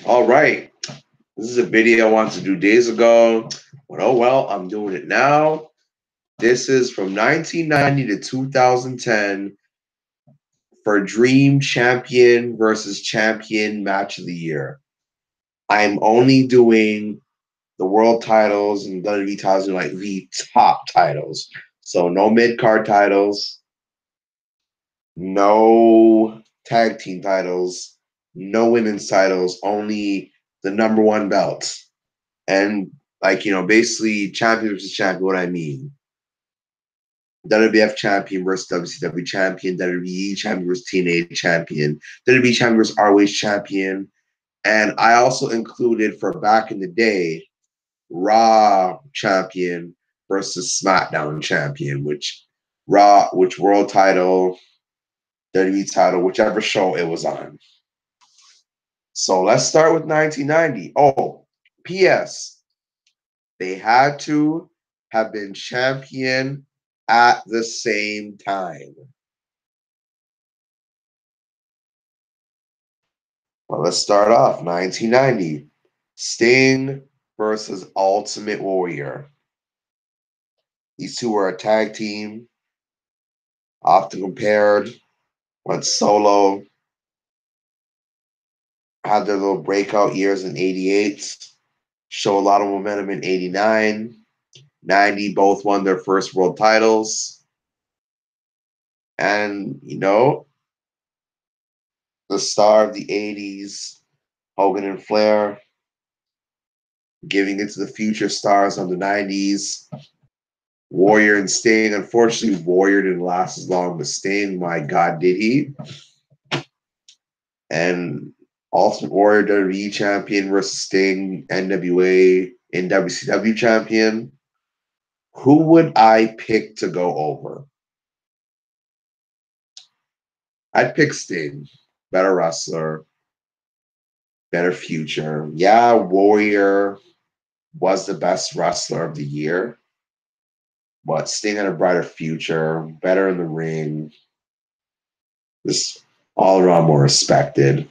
All right. This is a video I wanted to do days ago, but oh well, I'm doing it now. This is from 1990 to 2010 for Dream Champion versus Champion Match of the Year. I'm only doing the world titles and WWE titles, like the top titles. So no mid card titles, no tag team titles, no women's titles, only the number one belts. And basically champion versus champion, what I mean. WWF champion versus WCW champion, WWE champion versus TNA champion, WWE champion versus ROH champion. And I also included for back in the day, Raw champion versus SmackDown champion, which world title, WWE title, whichever show it was on. So let's start with 1990. Oh, P.S. They had to have been champion at the same time. Well, let's start off 1990. Sting versus Ultimate Warrior. These two were a tag team, often compared, went solo, had their little breakout years in 88, show a lot of momentum in 89. 90, both won their first world titles. And, the star of the 80s, Hogan and Flair, giving it to the future stars of the 90s. Warrior and Sting. Unfortunately, Warrior didn't last as long, but Sting, my God, did he? And Ultimate Warrior WWE champion versus Sting, NWA and WCW champion. Who would I pick to go over? I'd pick Sting. Better wrestler, better future. Yeah, Warrior was the best wrestler of the year, but Sting had a brighter future, better in the ring, just all around more respected.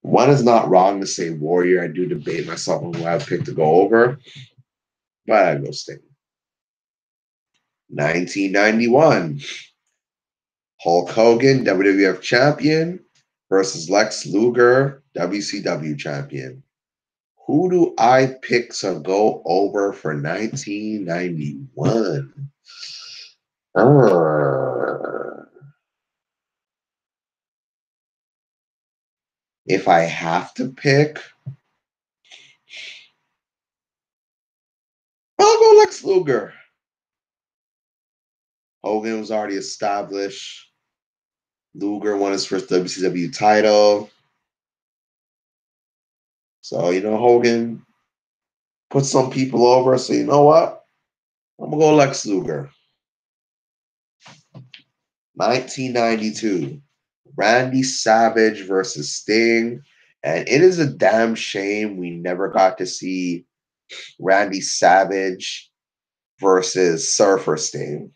One is not wrong to say Warrior. I do debate myself on who I would pick to go over, but I'd go Sting. 1991. Hulk Hogan, WWF champion, versus Lex Luger, WCW champion. Who do I pick to go over for 1991? If I have to pick, I'll go Lex Luger. Hogan was already established. Luger won his first WCW title. So, Hogan put some people over. So, you know what? I'm going to go Lex Luger. 1992. Randy Savage versus Sting. And it is a damn shame we never got to see Randy Savage versus Surfer Sting.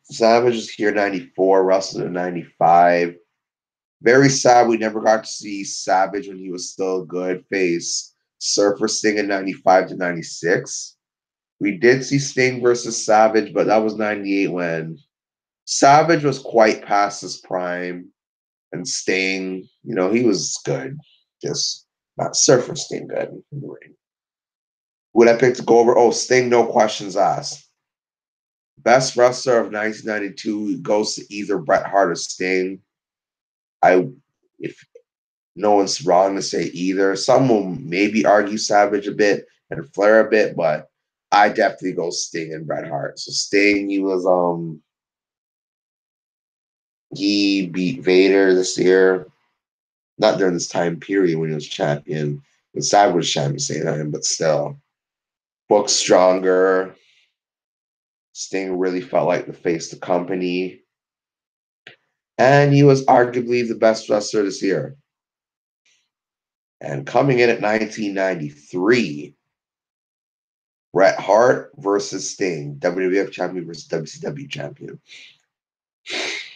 Savage was here in 94, wrestled in 95. Very sad we never got to see Savage when he was still good face Surfer Sting in 95 to 96. We did see Sting versus Savage, but that was 98 when Savage was quite past his prime. And Sting, he was good. Just not Surfer Sting good in the ring. Would I pick to go over? Oh, Sting, no questions asked. Best wrestler of 1992 goes to either Bret Hart or Sting. If no one's wrong to say either. Some will maybe argue Savage a bit and Flair a bit, but I definitely go Sting and Bret Hart. So Sting, he beat Vader this year. Not during this time period when he was champion. When Savage was champion, same time, but still. Booked stronger. Sting really felt like the face of the company. And he was arguably the best wrestler this year. And coming in at 1993, Bret Hart versus Sting, WWF champion versus WCW champion.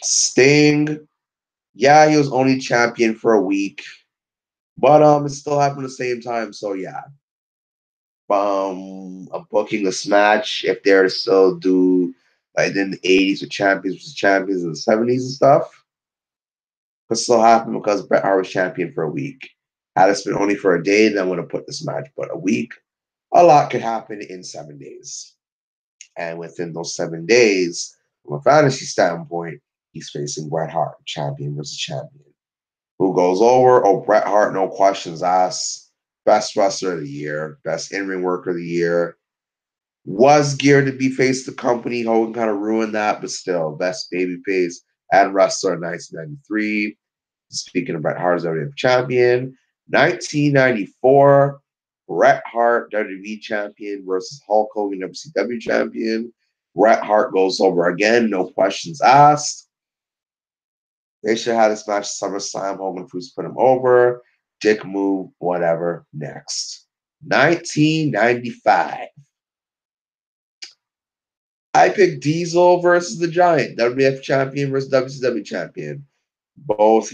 Sting Yeah, he was only champion for a week, but it still happened at the same time. So yeah, I'm booking this match if they're to still do like in the '80s with champions versus champions in the '70s and stuff. Could still happen because Bret Hart was champion for a week. Had it been only for a day, then would have put this match. But a week, a lot could happen in 7 days. And within those 7 days, from a fantasy standpoint, he's facing Bret Hart, champion versus champion. Who goes over? Oh, Bret Hart, no questions asked. Best wrestler of the year, best in-ring worker of the year. Was geared to be face the company. Hogan kind of ruined that, but still, best babyface and wrestler in 1993. Speaking of Bret Hart as WWF champion, 1994, Bret Hart WWE champion versus Hulk Hogan WCW champion. Bret Hart goes over again, no questions asked. They should have this match at SummerSlam. Hogan proves put him over. Dick move, whatever. Next, 1995. I picked Diesel versus the Giant, WWF champion versus WCW champion. Both,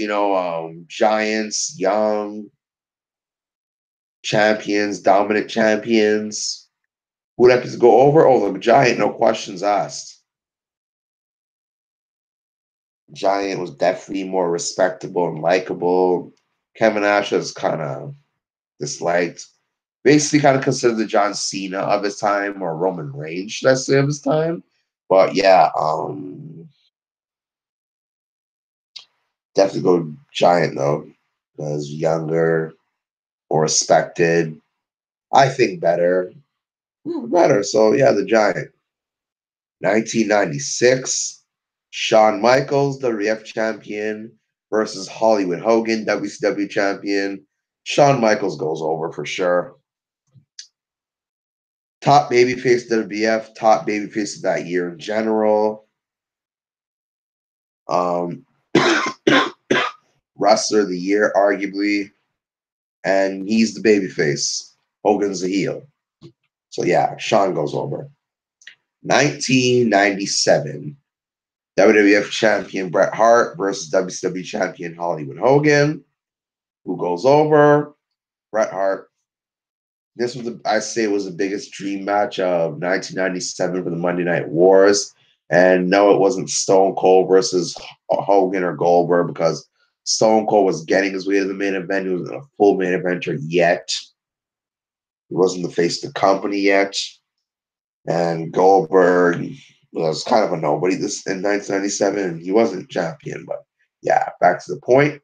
giants, young champions, dominant champions. Who'd have to go over? Oh, the Giant, no questions asked. Giant was definitely more respectable and likable. Kevin Nash was kind of disliked. Basically, kind of considered the John Cena of his time or Roman Reigns, should I say, of his time. But yeah, definitely go Giant though, because younger, more respected. I think better. Better. So yeah, the Giant. 1996, Shawn Michaels, WWF champion, versus Hollywood Hogan, WCW champion. Shawn Michaels goes over for sure. Top babyface WWF, top babyface of that year in general. Um, Wrestler of the year, arguably, and he's the babyface. Hogan's the heel. So yeah, Shawn goes over. 1997, WWF champion Bret Hart versus WCW champion Hollywood Hogan. Who goes over? Bret Hart. This was, I say, was the biggest dream match of 1997 for the Monday Night Wars. And no, it wasn't Stone Cold versus Hogan or Goldberg because Stone Cold was getting his way to the main event. He wasn't a full main eventer yet. He wasn't the face of the company yet. And Goldberg was kind of a nobody this in 1997. He wasn't champion, but yeah, back to the point.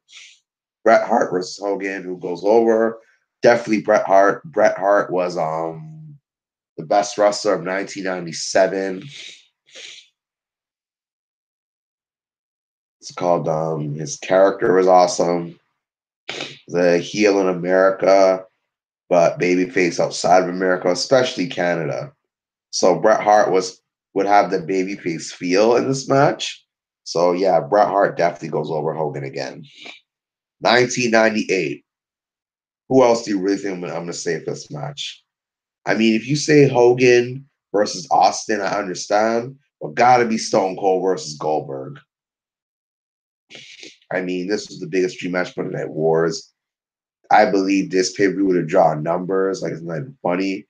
Bret Hart versus Hogan, who goes over. Definitely Bret Hart. Bret Hart was the best wrestler of 1997. It's called his character was awesome. The heel in America, but babyface outside of America, especially Canada. So Bret Hart would have the babyface feel in this match. So yeah, Bret Hart definitely goes over Hogan again. 1998. Who else do you really think I'm going to say for this match? I mean, if you say Hogan versus Austin, I understand, but gotta be Stone Cold versus Goldberg. I mean, this was the biggest dream match for the Night Wars. I believe this pay-per-view would have drawn numbers, like it's not even funny.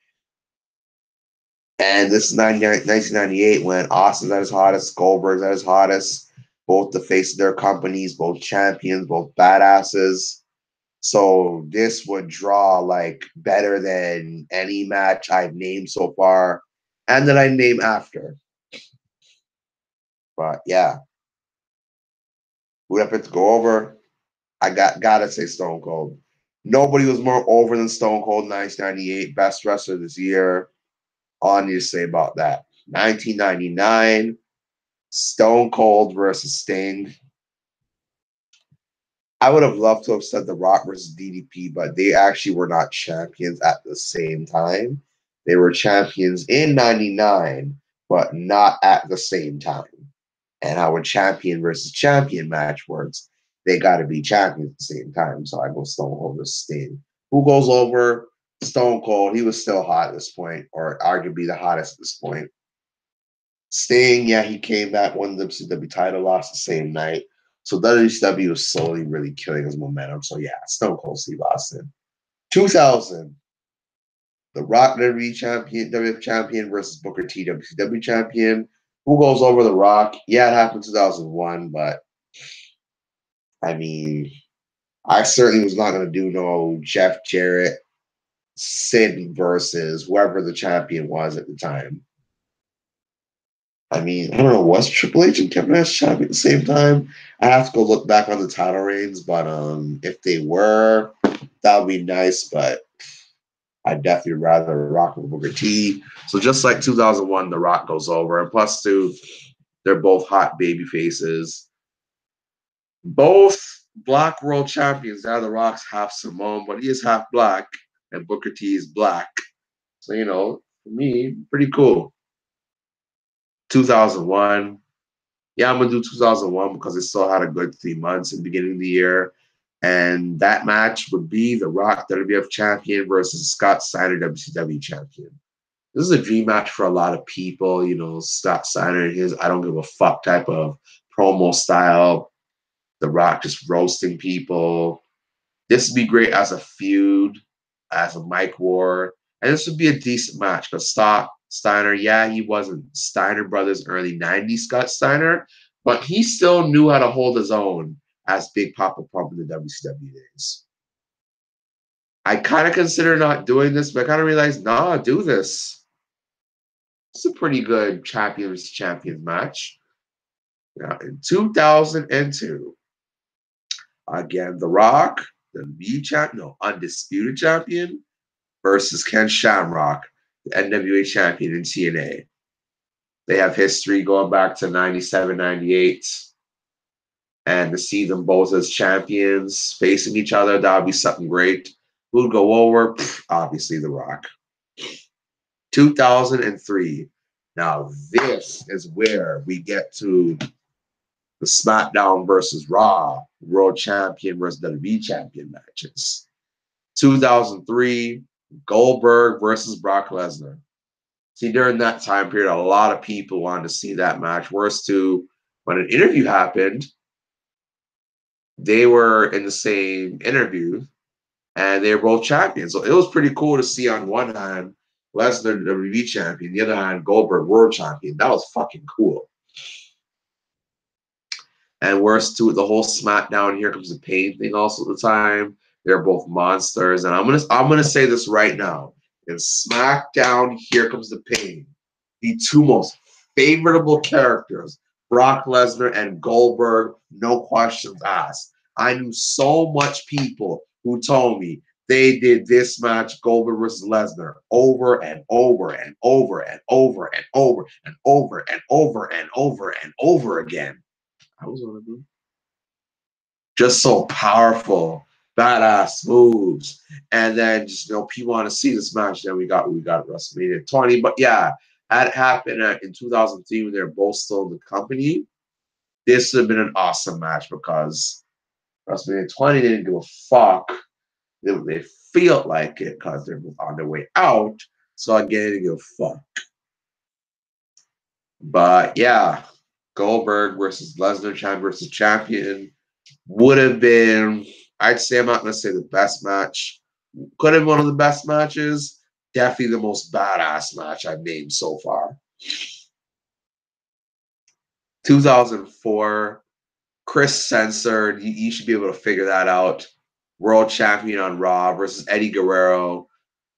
And this is 1998 when Austin's at his hottest, Goldberg's at his hottest, both the face of their companies, both champions, both badasses. So this would draw like better than any match I've named so far and that I name after. But yeah, who'd have to go over? I gotta say Stone Cold. Nobody was more over than Stone Cold in 1998. Best wrestler this year. All I need to say about that. 1999, Stone Cold versus Sting. I would have loved to have said The Rock versus DDP, but they actually were not champions at the same time. They were champions in 99, but not at the same time. And how a champion versus champion match works, they got to be champions at the same time. So I go Stone Cold versus Sting. Who goes over? Stone Cold. He was still hot at this point, or arguably the hottest at this point. Sting, yeah, he came back, won the WCW title, lost the same night. So WCW was slowly really killing his momentum. So yeah, Stone Cold Steve Austin. 2000, The Rock WWE champion, WWF champion versus Booker T WCW champion. Who goes over The Rock? Yeah, it happened in 2001, but I mean, I certainly was not going to do no Jeff Jarrett, Sid versus whoever the champion was at the time. I mean, I don't know, was Triple H and Kevin Nash champion at the same time? I have to go look back on the title reigns, but if they were, that would be nice, but I'd definitely rather Rock with Booker T. So just like 2001, The Rock goes over. And plus two, they're both hot baby faces. Both Black World Champions. Now The Rock's half Samoan, but he is half black, and Booker T is black. So, for me, pretty cool. 2001. Yeah, I'm going to do 2001 because it still had a good 3 months in the beginning of the year. And that match would be The Rock WWF champion versus Scott Steiner WCW champion. This is a dream match for a lot of people. Scott Steiner and his I don't give a fuck type of promo style. The Rock just roasting people. This would be great as a feud, as a mic war. And this would be a decent match because Steiner, yeah, he wasn't Steiner Brothers early 90s Scott Steiner, but he still knew how to hold his own as Big Papa Pump in the WCW days. I kind of consider not doing this, but I kind of realized, nah, do this. It's a pretty good champions match. Now, in 2002, again, The Rock, the undisputed champion, versus Ken Shamrock, the NWA champion in TNA. They have history going back to 97, 98. And to see them both as champions facing each other, that would be something great. Who'd go over? Obviously, The Rock. 2003. Now, this is where we get to the SmackDown versus Raw World Champion versus WWE Champion matches. 2003, Goldberg versus Brock Lesnar. See, during that time period, a lot of people wanted to see that match. Worse to when an interview happened, they were in the same interview and they were both champions. So it was pretty cool to see on one hand Lesnar WWE champion, the other hand Goldberg world champion. That was fucking cool. And worse to the whole SmackDown Here Comes the Pain thing also at the time. They're both monsters. And I'm gonna say this right now. In SmackDown Here Comes the Pain, the two most favorable characters, Brock Lesnar and Goldberg, no questions asked. I knew so much people who told me they did this match, Goldberg versus Lesnar, over and over and over and over and over and over and over and over and over again. I was one of them. Just so powerful, badass moves. And then just people want to see this match. Then we got WrestleMania 20. But yeah, had it happened in 2003 when they're both still in the company, this would have been an awesome match because WrestleMania 20 didn't give a fuck. They feel like it because they're on their way out. So again, they didn't give a fuck. But yeah, Goldberg versus Lesnar, champion versus champion, would have been, I'd say, I'm not going to say the best match. Could have been one of the best matches. Definitely the most badass match I've named so far. 2004, Chris censored. You should be able to figure that out. World champion on Raw versus Eddie Guerrero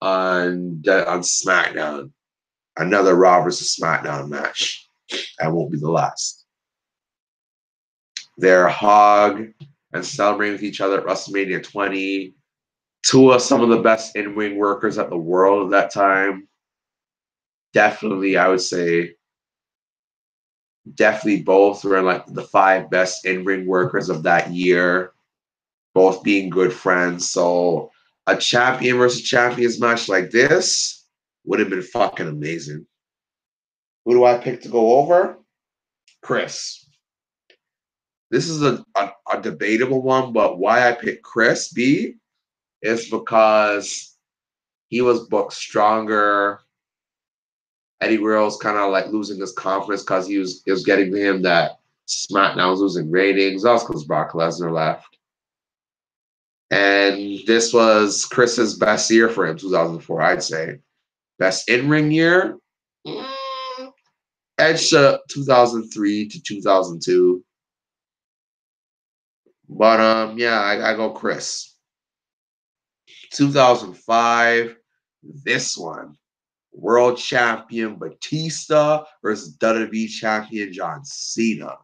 on SmackDown. Another Raw versus SmackDown match. That won't be the last. They're hug and celebrating with each other at WrestleMania 20. Two of some of the best in-ring workers at the world at that time. Definitely, I would say, both were in like the 5 best in-ring workers of that year. Both being good friends. So a champion versus champions match like this would have been fucking amazing. Who do I pick to go over? Chris. This is a debatable one, but why I picked Chris B is because he was booked stronger. Eddie Guerrero's kind of like losing his confidence because he was getting to him that SmackDown's losing ratings. Also because Brock Lesnar left. And this was Chris's best year for him, 2004, I'd say. Best in-ring year? Edge 2003 to 2002. But yeah, I go Chris. 2005, this one. World Champion Batista versus WWE Champion John Cena.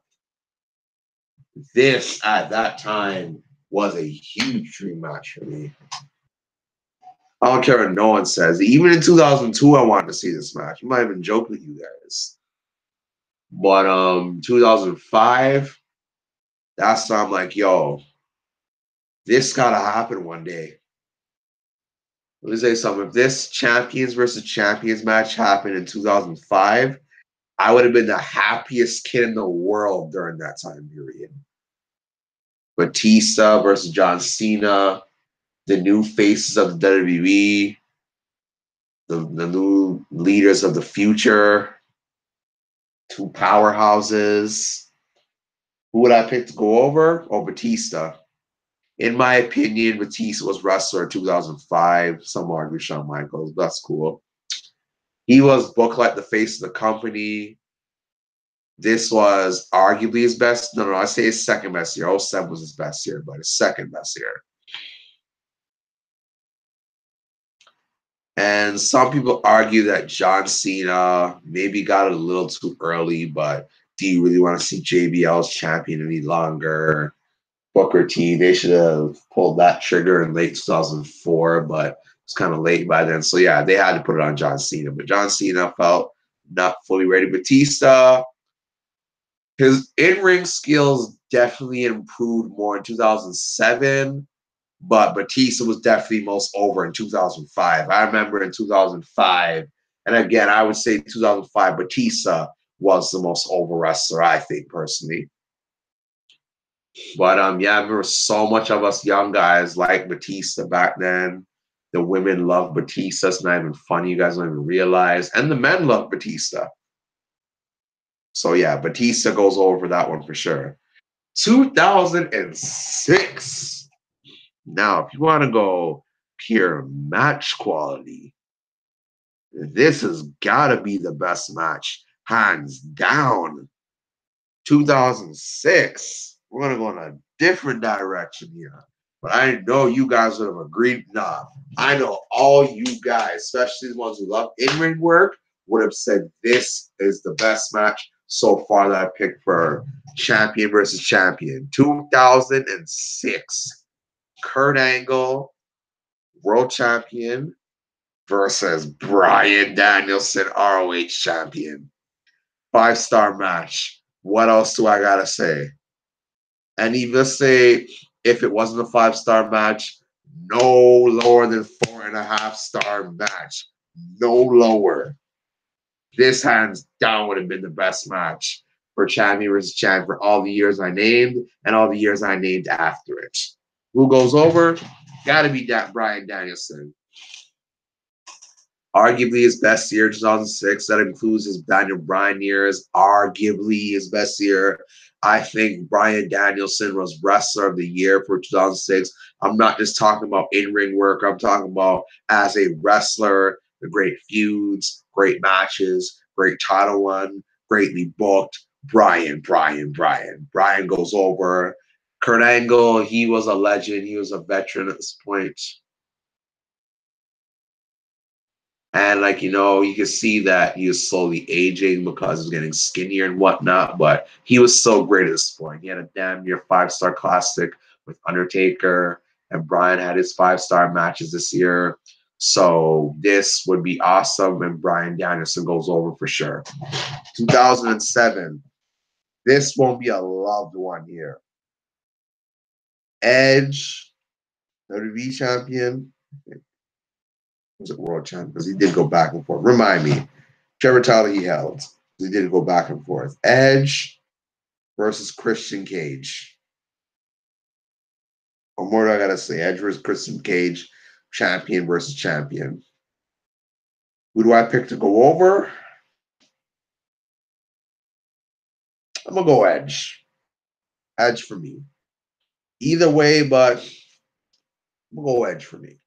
This, at that time, was a huge dream match for me. I don't care what no one says. Even in 2002, I wanted to see this match. I'm not even joking with you guys. But 2005, that's when I'm like, yo, this gotta happen one day. Let me say something. If this champions versus champions match happened in 2005, I would have been the happiest kid in the world during that time period. Batista versus John Cena, the new faces of the WWE, the new leaders of the future, two powerhouses. Who would I pick to go over? Oh, Batista. In my opinion, Batista was wrestler in 2005. Some argue Shawn Michaels. That's cool. He was booked like the face of the company. This was arguably his best. No, I say his second best year. 07 was his best year, but his second best year. And some people argue that John Cena maybe got it a little too early, but do you really want to see JBL's champion any longer? Booker T, they should have pulled that trigger in late 2004, but it's kind of late by then. So yeah, they had to put it on John Cena, but John Cena felt not fully ready. Batista, his in-ring skills definitely improved more in 2007, but Batista was definitely most over in 2005. I remember in 2005, and again, I would say 2005, Batista was the most over wrestler, I think, personally. But yeah, I remember so much of us young guys like Batista back then. The women love Batista. It's not even funny. You guys don't even realize. And the men love Batista. So yeah, Batista goes over that one for sure. 2006. Now, if you want to go pure match quality, this has got to be the best match, hands down. 2006. We're going to go in a different direction here. But I know you guys would have agreed. Nah, I know all you guys, especially the ones who love in-ring work, would have said this is the best match so far that I picked for champion versus champion. 2006. Kurt Angle, world champion, versus Bryan Danielson, ROH champion. 5-star match. What else do I gotta say? And even say if it wasn't a 5-star match, no lower than 4.5-star match. No lower. This hands down would have been the best match for champion versus champion for all the years I named and all the years I named after it. Who goes over? Gotta be Bryan Danielson. Arguably his best year, 2006. That includes his Daniel Bryan years. Arguably his best year. I think Bryan Danielson was Wrestler of the Year for 2006. I'm not just talking about in-ring work. I'm talking about as a wrestler, the great feuds, great matches, great title run, greatly booked. Bryan goes over. Kurt Angle, he was a legend. He was a veteran at this point. And like, you can see that he was slowly aging because he was getting skinnier and whatnot, but he was so great at this point. He had a damn near 5-star classic with Undertaker, and Bryan had his 5-star matches this year. So this would be awesome, and Bryan Danielson goes over for sure. 2007. This won't be a loved one here. Edge, WWE champion. Was it world champion? Because he did go back and forth. Remind me. Whichever title he held. He did go back and forth. Edge versus Christian Cage. What more do I gotta say? Edge versus Christian Cage, champion versus champion. Who do I pick to go over? I'm gonna go Edge. Edge for me. Either way, but I'm gonna go Edge for me.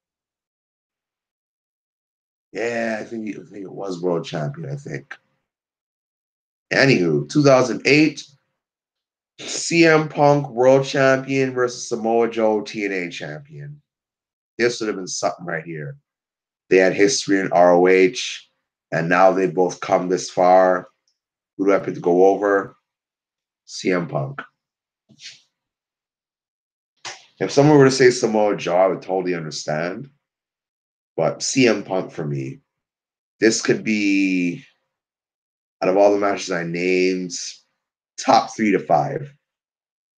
Yeah, I think it was world champion. I think. Anywho, 2008, CM Punk world champion versus Samoa Joe TNA champion. This would have been something right here. They had history in ROH, and now they both come this far. Who do I pick to go over? CM Punk. If someone were to say Samoa Joe, I would totally understand. But CM Punk for me. This could be, out of all the matches I named, top 3 to 5.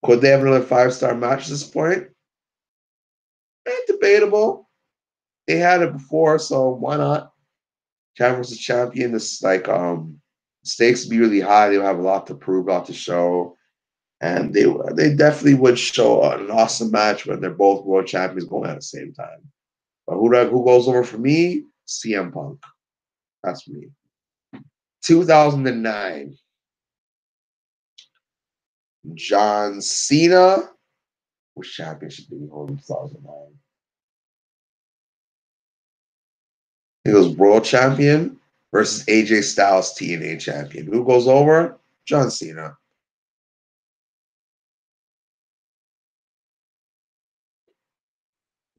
Could they have another 5-star match at this point? Debatable. They had it before, so why not? Champion versus champion. This stakes would be really high. They'll have a lot to prove, a lot to show. And they definitely would show an awesome match when they're both world champions going at the same time. But who goes over for me? CM Punk. That's me. 2009. John Cena. Which championship did he hold in 2009? I think it was world champion versus AJ Styles TNA champion. Who goes over? John Cena.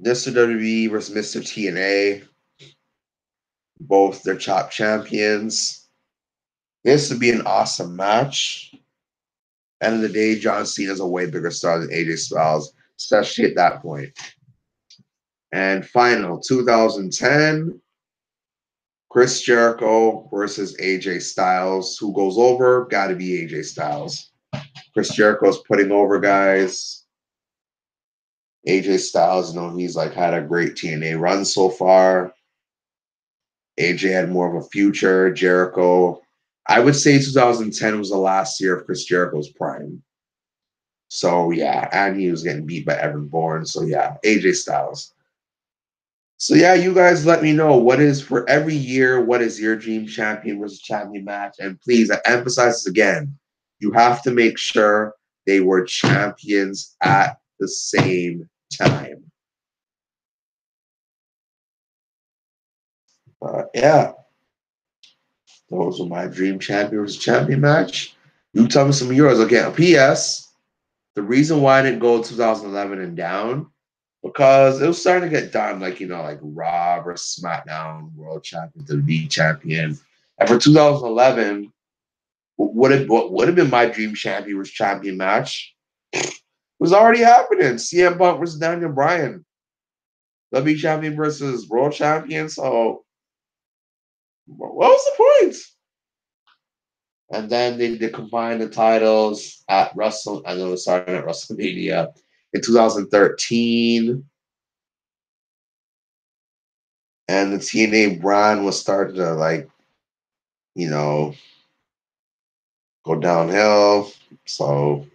Mr. WWE versus Mr. TNA. Both their top champions. This would be an awesome match. End of the day, John Cena's a way bigger star than AJ Styles, especially at that point. And final, 2010, Chris Jericho versus AJ Styles. Who goes over? Got to be AJ Styles. Chris Jericho's putting over guys. AJ Styles, he's had a great TNA run so far. AJ had more of a future. Jericho, I would say 2010 was the last year of Chris Jericho's prime. So yeah, and he was getting beat by Evan Bourne. So yeah, AJ Styles. So yeah, you guys let me know what is for every year, what is your dream champion versus champion match? And please, I emphasize this again, you have to make sure they were champions at the same time. Yeah, those are my dream champion versus champion match. You tell me some of yours. Again, P.S. The reason why I didn't go 2011 and down, because it was starting to get done, like Raw versus SmackDown, World Champion, WWE Champion. And for 2011, what would have been my dream champion versus champion match was already happening. CM Punk versus Daniel Bryan. WWE Champion versus World Champion. So what was the point? And then they combined the titles at I know it started at WrestleMania in 2013. And the TNA brand was starting to go downhill. So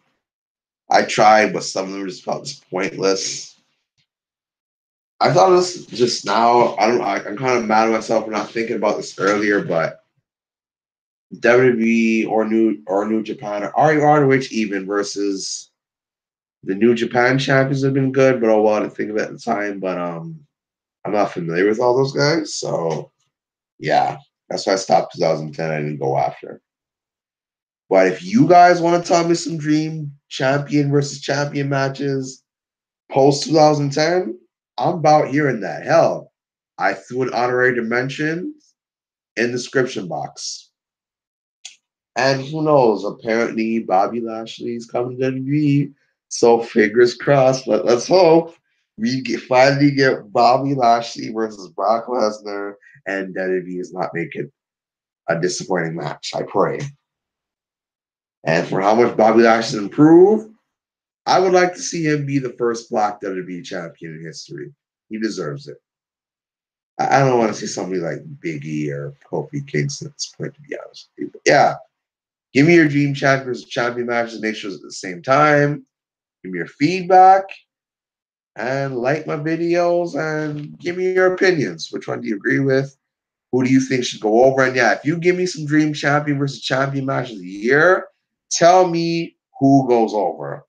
I tried, but some of them just felt just pointless. I thought this just now. I'm kind of mad at myself for not thinking about this earlier, but WWE or New Japan or ROH even versus the New Japan champions have been good, but I didn't think of it at the time. But I'm not familiar with all those guys, so yeah, that's why I stopped 2010. I didn't go after. But if you guys want to tell me some dream champion versus champion matches post 2010, I'm about hearing that. Hell, I threw an honorary dimension in the description box. And who knows? Apparently, Bobby Lashley's coming to WWE. So fingers crossed. But let's hope we finally get Bobby Lashley versus Brock Lesnar, and WWE is not making a disappointing match. I pray. And for how much Bobby Lashley improved, I would like to see him be the first Black WWE champion in history. He deserves it. I don't want to see somebody like Big E or Kofi Kingston at this point, to be honest with you. But yeah, give me your dream champion matches. Make sure it's at the same time. Give me your feedback and like my videos and give me your opinions. Which one do you agree with? Who do you think should go over? And yeah, if you give me some dream champion versus champion matches of the year, Tell me who goes over.